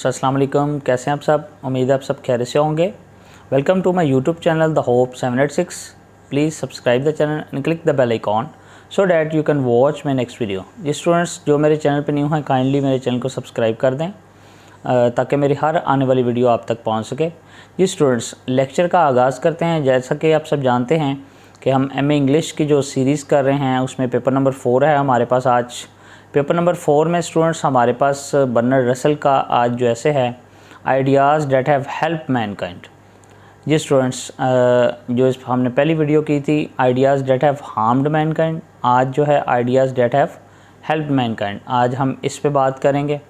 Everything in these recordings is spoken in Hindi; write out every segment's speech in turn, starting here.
स्टूडेंट्स अस्सलाम वालेकुम, कैसे हैं आप सब। उम्मीद है आप सब खैर से होंगे। Welcome to my YouTube channel the hope 786। Please subscribe the channel and click the bell icon so that you can watch my next video. जी स्टूडेंट्स, जो मेरे चैनल पर न्यू हैं काइंडली मेरे चैनल को सब्सक्राइब कर दें ताकि मेरी हर आने वाली वीडियो आप तक पहुँच सके। जी स्टूडेंट्स, लेक्चर का आगाज़ करते हैं। जैसा कि आप सब जानते हैं कि हम एमए इंग्लिश की जो सीरीज़ कर रहे हैं उसमें पेपर नंबर 4 है हमारे पास। आज पेपर नंबर 4 में स्टूडेंट्स हमारे पास बर्नार्ड रसल का आज जो ऐसे है ideas that have help mankind. जी स्टूडेंट्स, जो हमने पहली वीडियो की थी ideas that have harmed mankind, आज जो है ideas that have help mankind, आज हम इस पे बात करेंगे।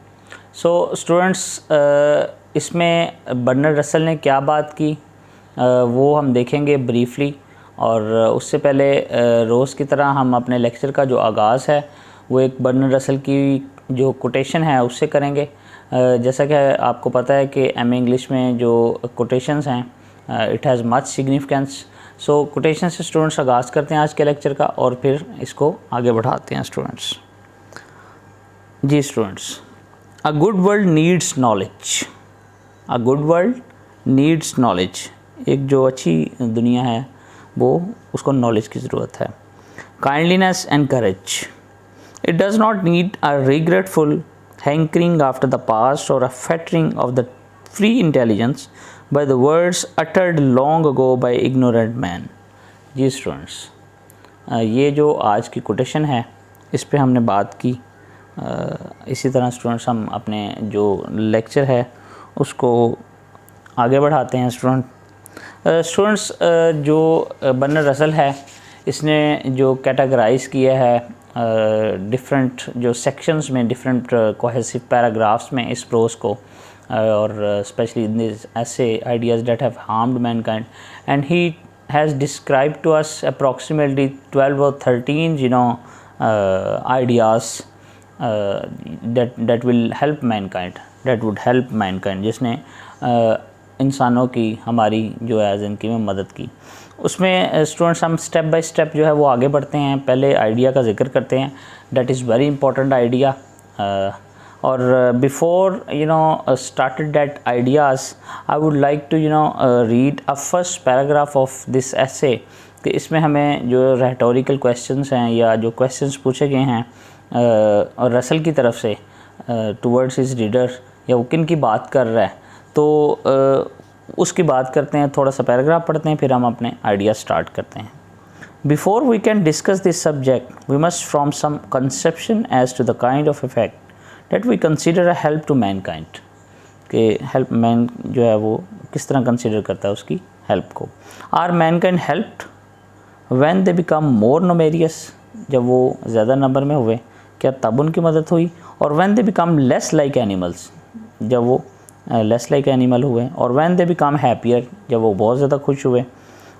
सो स्टूडेंट्स, इसमें बर्नार्ड रसल ने क्या बात की वो हम देखेंगे ब्रीफली। और उससे पहले रोज़ की तरह हम अपने लेक्चर का जो आगाज़ है वो एक बर्नार्ड रसल की जो कोटेशन है उससे करेंगे। जैसा कि आपको पता है कि एमए इंग्लिश में जो कोटेशंस हैं it has much significance. So quotation से स्टूडेंट्स आगाज़ करते हैं आज के लेक्चर का और फिर इसको आगे बढ़ाते हैं स्टूडेंट्स। जी students, a good world needs knowledge, a good world needs knowledge. एक जो अच्छी दुनिया है वो उसको नॉलेज की ज़रूरत है। Kindliness and courage, it does not need a regretful hankering after the past or a fettering of the free intelligence by the words uttered long ago by ignorant man। जी स्टूडेंट्स, ये जो आज की कोटेशन है इस पे हमने बात की। इसी तरह स्टूडेंट्स हम अपने जो लेक्चर है उसको आगे बढ़ाते हैं। स्टूडेंट्स, जो बर्नार्ड रसल है इसने जो कैटेगराइज़ किया है डिफरेंट जो सेक्शंस में, डिफरेंट कोहेसिव पैराग्राफ्स में इस प्रोज को, और specially in this essay ideas that have harmed mankind, and he has described to us approximately 12 और 13 ideas that will help mankind, that would help mankind, जिसने इंसानों की हमारी जो है ज़िंदगी में मदद की। उसमें स्टूडेंट्स हम स्टेप बाय स्टेप जो है वो आगे बढ़ते हैं। पहले आइडिया का जिक्र करते हैं, that is very important idea. और before started that ideas I would like to read a first paragraph of this essay. कि इसमें हमें जो रेटोरिकल क्वेश्चंस हैं या जो क्वेश्चंस पूछे गए हैं और रसल की तरफ से टुवर्ड्स हिज रीडर, या वो किन की बात कर रहा है, तो उसकी बात करते हैं। थोड़ा सा पैराग्राफ पढ़ते हैं फिर हम अपने आइडिया स्टार्ट करते हैं। Before we can discuss this subject we must from some conception as to the kind of effect that we consider a help to mankind. कि हेल्प मैन जो है वो किस तरह कंसीडर करता है उसकी हेल्प को। Are mankind helped when they become more numerous, जब वो ज़्यादा नंबर में हुए क्या तब उनकी मदद हुई। और when they become less like animals, जब वो लेस लाइक एनिमल हुए। और व्हेन दे बिकम हैप्पियर, जब वो बहुत ज़्यादा खुश हुए।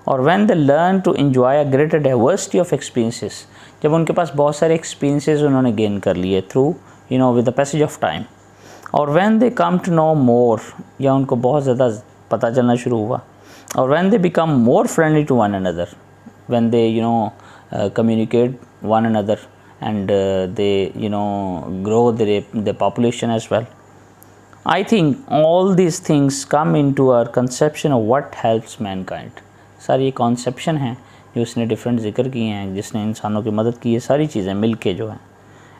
और when they learn to enjoy a greater diversity of experiences, जब उनके पास बहुत सारे एक्सपीरियंसेस उन्होंने गेन कर लिए through with the passage of time. और when they come to know more, या उनको बहुत ज़्यादा पता चलना शुरू हुआ। और when they become more friendly to one another, when they communicate one another and they grow their population as well। I think all these things come into our conception of what helps mankind। Sir ये कॉन्सेप्शन है जो उसने डिफरेंट जिक्र किए हैं, जिसने इंसानों की मदद की है, सारी चीज़ें मिल के जो है।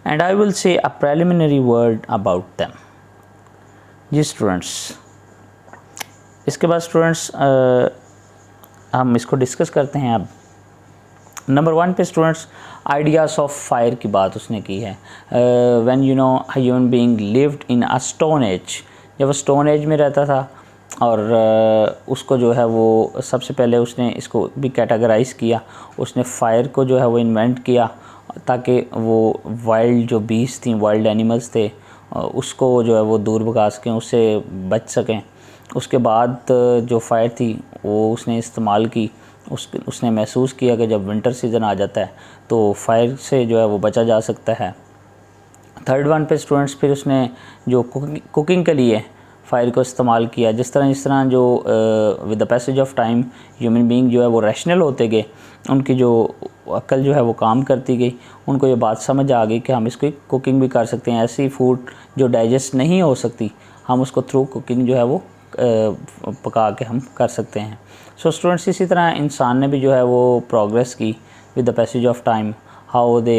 And I will say a preliminary word about them. जी स्टूडेंट्स, इसके बाद स्टूडेंट्स हम इसको डिस्कस करते हैं। अब नंबर 1 पे स्टूडेंट्स आइडियाज़ ऑफ फायर की बात उसने की है। When human being lived in a stone age, जब वो स्टोन एज में रहता था और उसको जो है वो सबसे पहले उसने इसको भी कैटेगराइज़ किया। उसने फायर को जो है वो इन्वेंट किया ताकि वो वाइल्ड जो बीस थी, वाइल्ड एनिमल्स थे, उसको जो है वो दूर भगा सकें, उससे बच सकें। उसके बाद जो फायर थी वो उसने इस्तेमाल की। उसने महसूस किया कि जब विंटर सीज़न आ जाता है तो फायर से जो है वो बचा जा सकता है। थर्ड वन पे स्टूडेंट्स फिर उसने जो कुकिंग के लिए फ़ायर को इस्तेमाल किया। जिस तरह जो with the passage of time human being जो है वो रैशनल होते गए, उनकी जो अक्ल जो है वो काम करती गई, उनको ये बात समझ आ गई कि हम इसकी कुकिंग भी कर सकते हैं। ऐसी फूड जो डाइजेस्ट नहीं हो सकती हम उसको थ्रू कुकिंग जो है वो पका के हम कर सकते हैं। सो स्टूडेंट्स, इसी तरह इंसान ने भी जो है वो प्रोग्रेस की with the passage of time, how they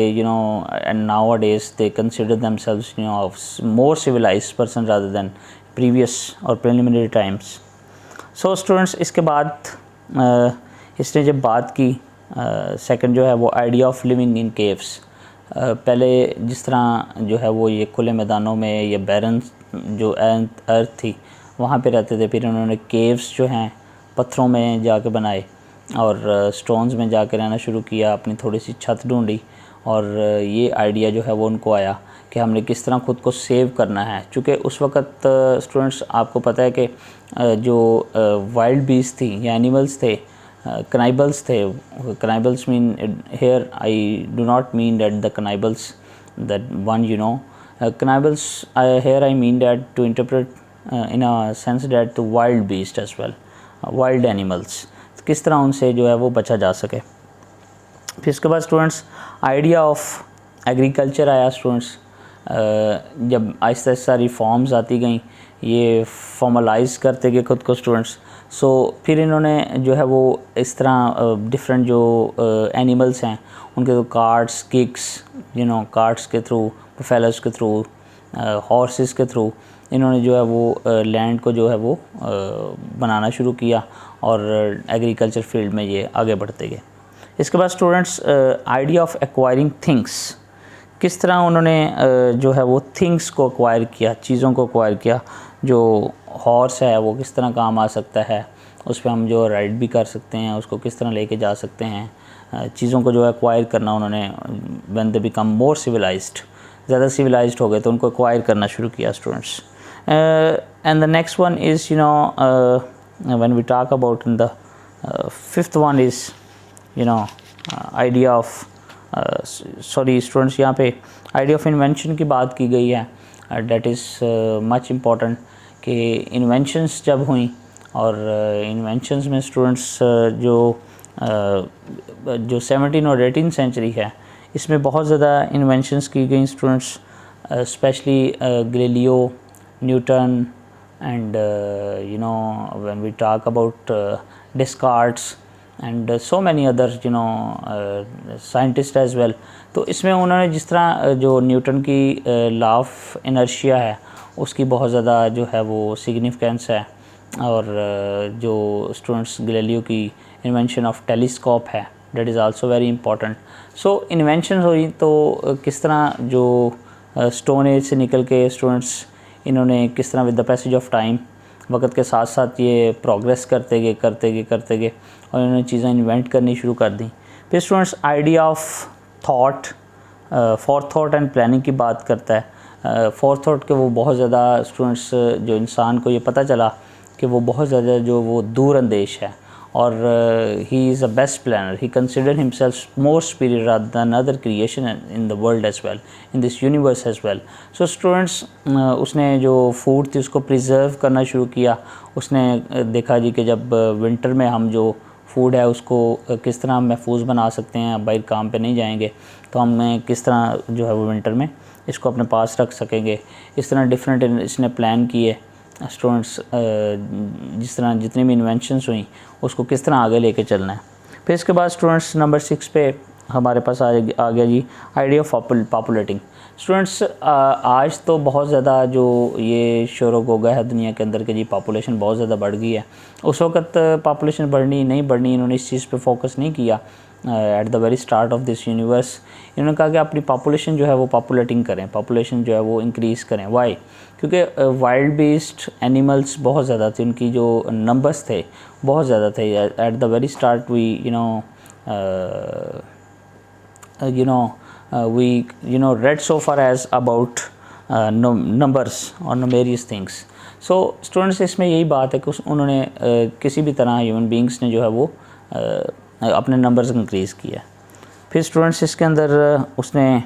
and nowadays they consider themselves more civilized person rather than previous or preliminary times. So students, इसके बाद इसने जब बात की सेकंड जो है वो idea of living in caves. पहले जिस तरह जो है वो ये खुले मैदानों में या बैरन जो अर्थ थी वहाँ पे रहते थे, फिर उन्होंने केव्स जो हैं पत्थरों में जाके बनाए और स्टोन्स में जाके रहना शुरू किया, अपनी थोड़ी सी छत ढूंढी और ये आइडिया जो है वो उनको आया कि हमने किस तरह ख़ुद को सेव करना है। चूँकि उस वक़्त स्टूडेंट्स आपको पता है कि जो वाइल्ड बीस्ट थी या एनिमल्स थे, cannibals थे। cannibals mean here I do not mean that the cannibals that one cannibals here I mean that to interpret in a sense that the wild beast as well, wild animals, किस तरह उनसे जो है वो बचा जा सके। फिर इसके बाद स्टूडेंट्स आइडिया ऑफ एग्रीकल्चर आया। स्टूडेंट्स जब आहिस्ता आहिस्ता रिफॉर्म्स आती गई, ये फॉर्मलाइज करते गए खुद को स्टूडेंट्स। सो फिर इन्होंने जो है वो इस तरह डिफरेंट जो एनिमल्स हैं उनके तो कार्ट्स, किक्स, कार्ट्स के थ्रू, बफेलोस के थ्रू, हॉर्सेस के थ्रू इन्होंने जो है वो लैंड को जो है वो बनाना शुरू किया और एग्रीकल्चर फील्ड में ये आगे बढ़ते गए। इसके बाद students idea of acquiring things, किस तरह उन्होंने जो है वो थिंग्स को एक्वायर किया, चीज़ों को एक्वायर किया। जो हॉर्स है वो किस तरह काम आ सकता है, उस पर हम जो राइड भी कर सकते हैं, उसको किस तरह लेके जा सकते हैं। चीज़ों को जो है एक्वायर करना उन्होंने when they become more civilized, ज़्यादा सिविलाइज्ड हो गए तो उनको एक्वायर करना शुरू किया students. And the next one is when we talk about in the fifth one is idea of sorry students, यहाँ पे आइडिया ऑफ इन्वेंशन की बात की गई है। डेट इज़ मच इम्पॉर्टेंट कि इन्वेंशंस जब हुई और इन्वेंशंस में स्टूडेंट्स जो 17 और 18 सेंचुरी है इसमें बहुत ज़्यादा इन्वेंशंस की गई students, specially Galileo, Newton and when we talk about Descartes and so many other scientists as well। तो इसमें उन्होंने जिस तरह जो न्यूटन की लॉ ऑफ इनर्शिया है उसकी बहुत ज़्यादा जो है वो सिग्निफिकेंस है, और जो स्टूडेंट्स गैलीलियो की इन्वेंशन ऑफ टेलीस्कोप है that is also very important. So invention हुई तो किस तरह जो स्टोन एज से निकल के स्टूडेंट्स इन्होंने किस तरह with the passage of time वक्त के साथ साथ ये प्रोग्रेस करते गए और इन्होंने चीज़ें इन्वेंट करनी शुरू कर दी। फिर students idea of thought, for thought and planning की बात करता है। फॉर थॉट के वो बहुत ज़्यादा स्टूडेंट्स जो इंसान को ये पता चला कि वो बहुत ज़्यादा जो वो दूर अंदेश है और he is a best planner, he consider himself more superior than other creation in the world as well, in this universe as well. So students उसने जो फूड थी उसको प्रिजर्व करना शुरू किया। उसने देखा जी कि जब विंटर में हम जो फूड है उसको किस तरह महफूज बना सकते हैं, बाहर काम पे नहीं जाएंगे तो हमें किस तरह जो है वो विंटर में इसको अपने पास रख सकेंगे। इस तरह डिफरेंट इसने प्लान किए स्टूडेंट्स, जिस तरह जितनी भी इन्वेंशंस हुई उसको किस तरह आगे लेके चलना है। फिर इसके बाद स्टूडेंट्स नंबर 6 पे हमारे पास आ गया जी आइडिया ऑफ पॉपुलेटिंग। स्टूडेंट्स आज तो बहुत ज़्यादा जो ये शोर गोगा है दुनिया के अंदर के जी पॉपुलेशन बहुत ज़्यादा बढ़ गई है। उस वक्त पॉपुलेशन बढ़नी नहीं बढ़नी इन्होंने इस चीज़ पे फोकस नहीं किया। Eight the very start of this universe इन्होंने कहा कि अपनी पॉपुलेशन जो है वो पॉपुलेटिंग करें, पॉपुलेशन जो है वो इंक्रीज़ करें। वाई? क्योंकि वाइल्ड बीस्ट एनिमल्स बहुत ज़्यादा थे, उनकी जो नंबर्स थे बहुत ज़्यादा थे। At the very start we read so far as about numbers or numerous things। So students इसमें यही बात है कि उन्होंने किसी भी तरह ह्यूमन बींग्स ने जो है वो अपने नंबर्स इंक्रीज़ किया। फिर स्टूडेंट्स इसके अंदर उसने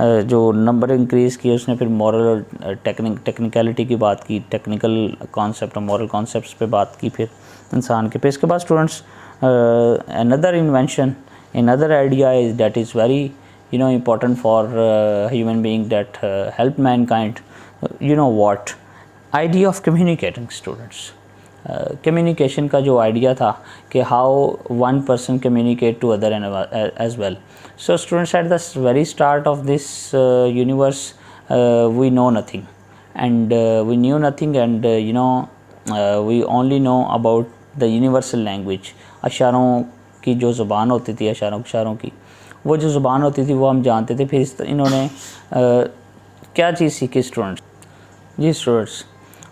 जो नंबर इंक्रीज़ किए उसने फिर मॉरल और टेक्निकलिटी की बात की, टेक्निकल कॉन्सेप्ट और मॉरल कॉन्सेप्ट्स पे बात की फिर इंसान के। फिर इसके बाद students another invention, another idea is that is very important for human being that help mankind। what idea of communicating students, communication का जो आइडिया था कि how one person communicate to other as well. So students, at the very start of this universe we know nothing and we knew nothing, and we only know about the universal language. अशारों की जो ज़ुबान होती थी, अशारों की वो जो ज़ुबान होती थी वो हम जानते थे. फिर इन्होंने क्या चीज़ सीखी स्टूडेंट्स? जी स्टूडेंट्स,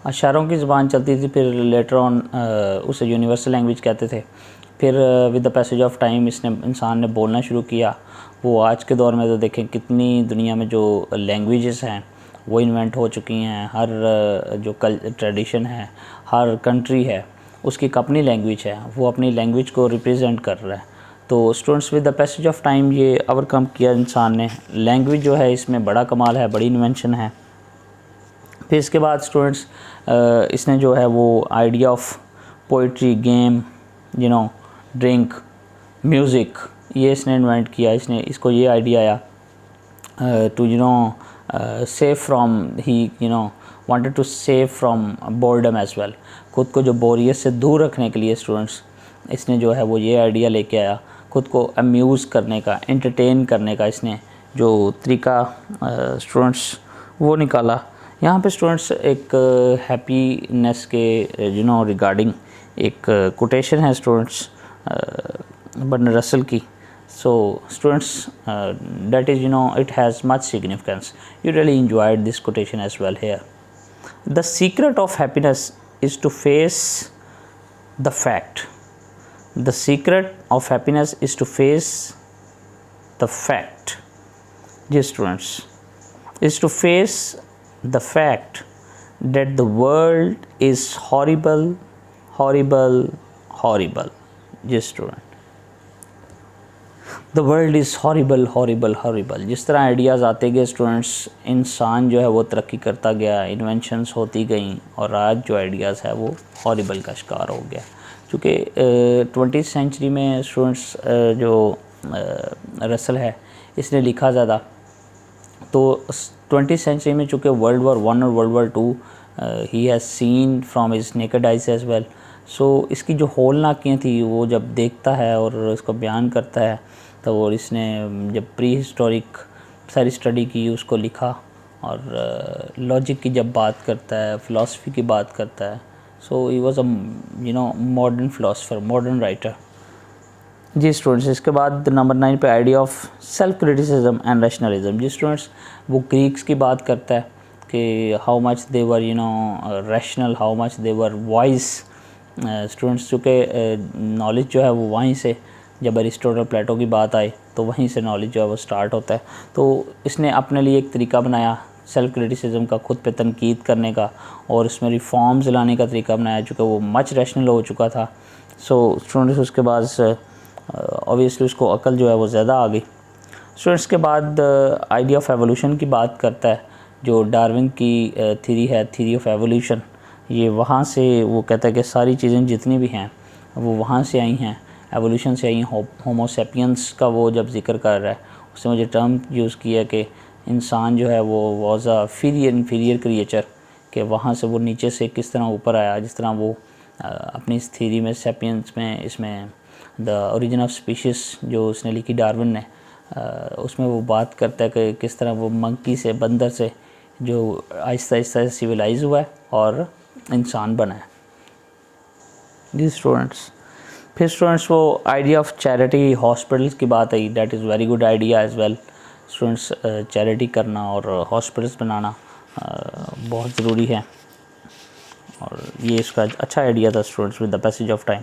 अशारों की ज़ुबान चलती थी, फिर लेटर ऑन उसे यूनिवर्सल लैंग्वेज कहते थे. फिर with the passage of time इंसान ने बोलना शुरू किया. वो आज के दौर में तो देखें कितनी दुनिया में जो लैंग्वेजेस हैं वो इन्वेंट हो चुकी हैं. हर जो ट्रेडिशन है, हर कंट्री है, उसकी एक अपनी लैंग्वेज है, वो अपनी लैंग्वेज को रिप्रेजेंट कर रहा है. तो students, with the passage of time ये ओवरकम किया इंसान ने. लैंग्वेज जो है इसमें बड़ा कमाल है, बड़ी इन्वेंशन है. फिर इसके बाद स्टूडेंट्स इसने जो है वो idea of poetry, game, drink, music, ये इसने इन्वेंट किया. इसको ये आइडिया आया to save from, he wanted to save from boredom as well. खुद को जो बोरियत से दूर रखने के लिए स्टूडेंट्स इसने जो है वो ये आइडिया लेके आया. खुद को अम्यूज़ करने का, एंटरटेन करने का इसने जो तरीका स्टूडेंट्स वो निकाला. यहाँ पे स्टूडेंट्स एक हैप्पीनेस के रिगार्डिंग एक कोटेशन है स्टूडेंट्स बर्नार्ड रसल की. So students, that is it has much significance. You really enjoyed this quotation as well here. The secret of happiness is to face the fact. The secret of happiness is to face the fact. Yes students, is to face the fact that the world is horrible, horrible, horrible. Yes student, the world is horrible, horrible, horrible. जिस तरह आइडियाज़ आते गए स्टूडेंट्स, इंसान जो है वो तरक्की करता गया, इन्वेंशंस होती गई, और आज जो आइडियाज़ है वो हॉरिबल का शिकार हो गया. चूँकि 20th सेंचुरी में स्टूडेंट्स जो रसल है इसने लिखा ज़्यादा, तो 20th सेंचुरी में चूँकि World War I और World War II he has seen from his naked eyes as well. So इसकी जो होलनाकियाँ थी वो जब देखता है और इसको बयान करता है, तो वो इसने जब प्री हिस्टोरिक सारी स्टडी की, उसको लिखा. और लॉजिक की जब बात करता है, फ़िलासफ़ी की बात करता है, so he was a modern philosopher, modern writer. जी स्टूडेंट्स, इसके बाद नंबर 9 पे idea of self criticism and rationalism. जी स्टूडेंट्स, वो ग्रीक्स की बात करता है कि how much they were rational, how much they were wise. Students, चूँकि नॉलेज जो है वो वहीं से, जब अरिस्टोटल, प्लेटो की बात आई तो वहीं से नॉलेज जो है वो स्टार्ट होता है. तो इसने अपने लिए एक तरीका बनाया सेल्फ क्रिटिसिज्म का, खुद पे तनकीद करने का, और इसमें रिफॉर्म्स लाने का तरीका बनाया, चूँकि वो मच रैशनल हो चुका था. सो स्टूडेंट्स, उसके बाद ऑब्वियसली उसको अकल जो है वो ज़्यादा आ गई. स्टूडेंट्स, के बाद आइडिया ऑफ एवोल्यूशन की बात करता है, जो डार्विन की थ्योरी है, थ्योरी ऑफ एवोल्यूशन. ये वहाँ से वो कहता है कि सारी चीज़ें जितनी भी हैं वो वहाँ से आई हैं, एवोल्यूशन से आई. होमो सेपियंस का वो जब जिक्र कर रहा है, उसने मुझे टर्म यूज़ किया कि इंसान जो है वो वाज अ इन्फीरियर क्रिएचर, कि वहाँ से वो नीचे से किस तरह ऊपर आया. जिस तरह वो अपनी इस थ्योरी में, सेपियंस में, इसमें द ओरिजिन ऑफ स्पीशीज़ जो उसने लिखी डार्विन ने, उसमें वो बात करता है कि किस तरह वो मंकी से, बंदर से जो आहिस्ता आहिस्ता सिविलाइज हुआ है और इंसान बना है. जी स्टूडेंट्स, फिर स्टूडेंट्स वो आइडिया ऑफ चैरिटी हॉस्पिटल्स की बात आई. That is very good idea as well. Students, charity करना और हॉस्पिटल्स बनाना बहुत ज़रूरी है, और ये इसका अच्छा आइडिया था students with the passage of time.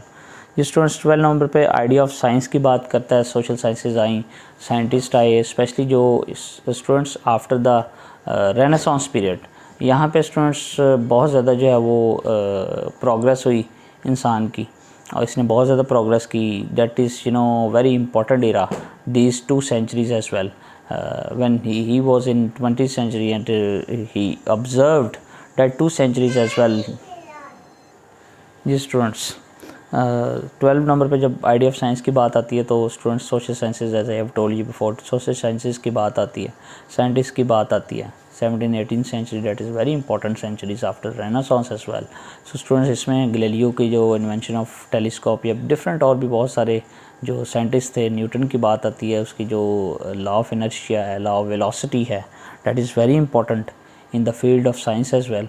ये स्टूडेंट्स 12 नंबर पे आइडिया ऑफ साइंस की बात करता है. सोशल साइंसेज आई, साइंटिस्ट आए, स्पेशली जो students after the renaissance period. यहाँ पे स्टूडेंट्स बहुत ज़्यादा जो है वो प्रोग्रेस हुई इंसान की, और इसने बहुत ज़्यादा प्रोग्रेस की. That is very important era, these 2 centuries as well. when he was in 20th century, and he observed that 2 centuries as well. Ji students, 12 number पे जब आइडिया ऑफ साइंस की बात आती है तो students social sciences, as I have told you before, social sciences की बात आती है, साइंटिस्ट की बात आती है. 17th-18th century, that is very important centuries after Renaissance as well. So students, इसमें गैलीलियो की जो इन्वेंशन ऑफ टेलीस्कोप या डिफरेंट और भी बहुत सारे जो साइंटिस्ट थे, न्यूटन की बात आती है, उसकी जो लॉ ऑफ इनर्शिया है, लॉ ऑफ वेलोसिटी है, that is very important in the field of science as well.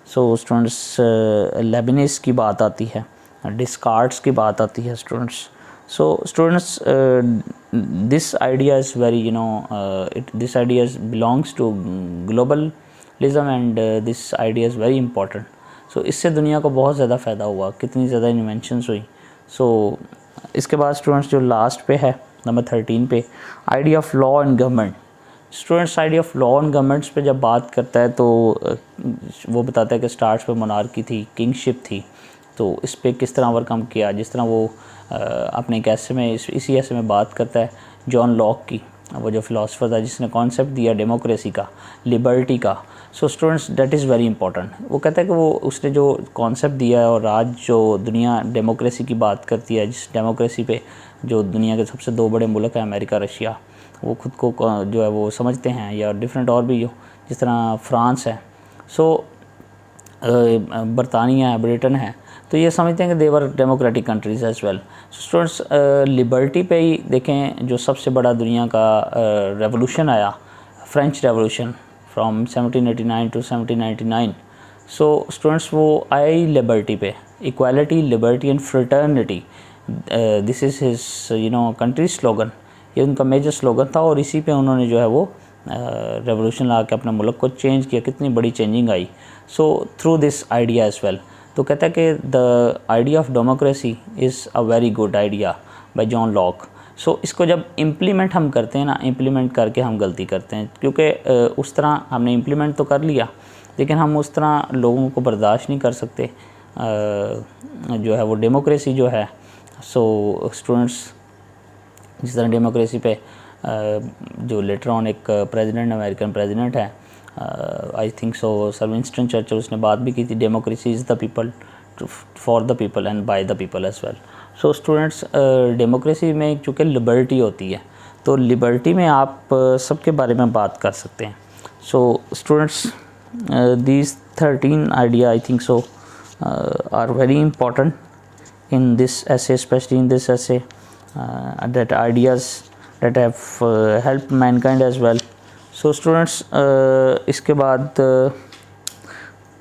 So students, लेबनिज़ की बात आती है, डिस्कार्ट्स की बात आती है students. So students, this idea is very, this idea belongs to globalism and this idea is very important. So इससे दुनिया को बहुत ज़्यादा फ़ायदा हुआ, कितनी ज़्यादा इन्वेंशंस हुई. So इसके बाद स्टूडेंट्स जो लास्ट पे है नंबर 13 पे, idea of law and government. Students idea of law and governments पे जब बात करता है तो वो बताता है कि स्टार्ट्स पे मोनार्की थी, किंगशिप थी, तो इस पे किस तरह ओवरकम किया. जिस तरह वो अपने एक ऐसे में इसी ऐसे में बात करता है जॉन लॉक की, वो जो फ़िलासफ़र था जिसने कॉन्सेप्ट दिया डेमोक्रेसी का, लिबर्टी का. So students, that is very important. वो कहता है कि वो उसने जो कॉन्सेप्ट दिया है और आज जो दुनिया डेमोक्रेसी की बात करती है, जिस डेमोक्रेसी पे जो दुनिया के सबसे 2 बड़े मुल्क हैं अमेरिका, रशिया, वो खुद को जो है वो समझते हैं, या डिफरेंट और भी जिस तरह फ्रांस है, सो बरतानिया है, ब्रिटेन है, तो ये समझते हैं कि they were democratic countries as well. Students, liberty पे ही देखें, जो सबसे बड़ा दुनिया का रेवोल्यूशन आया, French revolution from 1789 to 1799. So students, वो आया ही लिबर्टी पे, equality, liberty and fraternity. This is his country slogan. ये उनका मेजर स्लोगन था और इसी पे उन्होंने जो है वो रेवोल्यूशन ला के अपने मुल्क को चेंज किया. कितनी बड़ी चेंजिंग आई. So through this idea as well. तो कहता है कि the idea of democracy is a very good idea by John Locke. So इसको जब इम्प्लीमेंट हम करते हैं ना, इम्प्लीमेंट करके हम गलती करते हैं, क्योंकि उस तरह हमने इम्प्लीमेंट तो कर लिया लेकिन हम उस तरह लोगों को बर्दाश्त नहीं कर सकते जो है वो डेमोक्रेसी जो है. सो स्टूडेंट्स, जिस तरह डेमोक्रेसी पे जो लेटर ऑन एक प्रेसिडेंट, अमेरिकन प्रेसिडेंट है, I think so sir Winston Churchill, उसने बात भी की थी, democracy is the people, for the people and by the people as well. So students, democracy में चूँकि लिबर्टी होती है, तो लिबर्टी में आप सबके बारे में बात कर सकते हैं. So students, these 13 idea I think so are very important in this essay, especially in this essay, that ideas that have helped mankind as well. So students, इसके बाद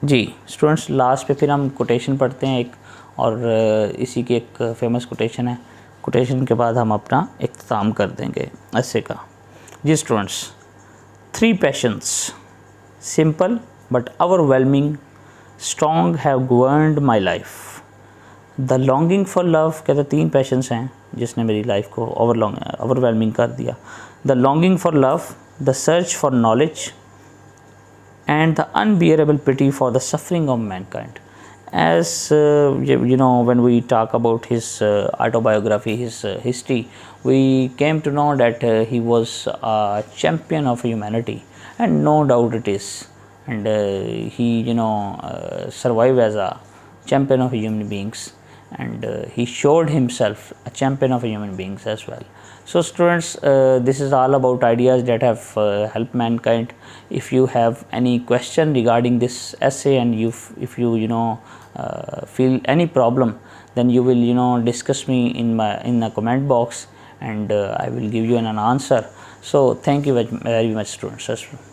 जी स्टूडेंट्स, लास्ट पे फिर हम कोटेशन पढ़ते हैं एक, और इसी की एक फेमस कोटेशन है. कोटेशन के बाद हम अपना इख्तिताम कर देंगे ऐसे का. जी students, 3 passions, simple but overwhelming, strong, have governed my life. The longing for love, कहते 3 पैशंस हैं जिसने मेरी लाइफ को ओवरवेलमिंग कर दिया. The longing for love, the search for knowledge and the unbearable pity for the suffering of mankind. as when we talk about his autobiography, his history, we came to know that he was a champion of humanity, and no doubt it is. And he survived as a champion of human beings, and he showed himself a champion of human beings as well. So students, this is all about ideas that have helped mankind. If you have any question regarding this essay, and if you feel any problem, then you will discuss me in the comment box, and I will give you an answer. So thank you very much students.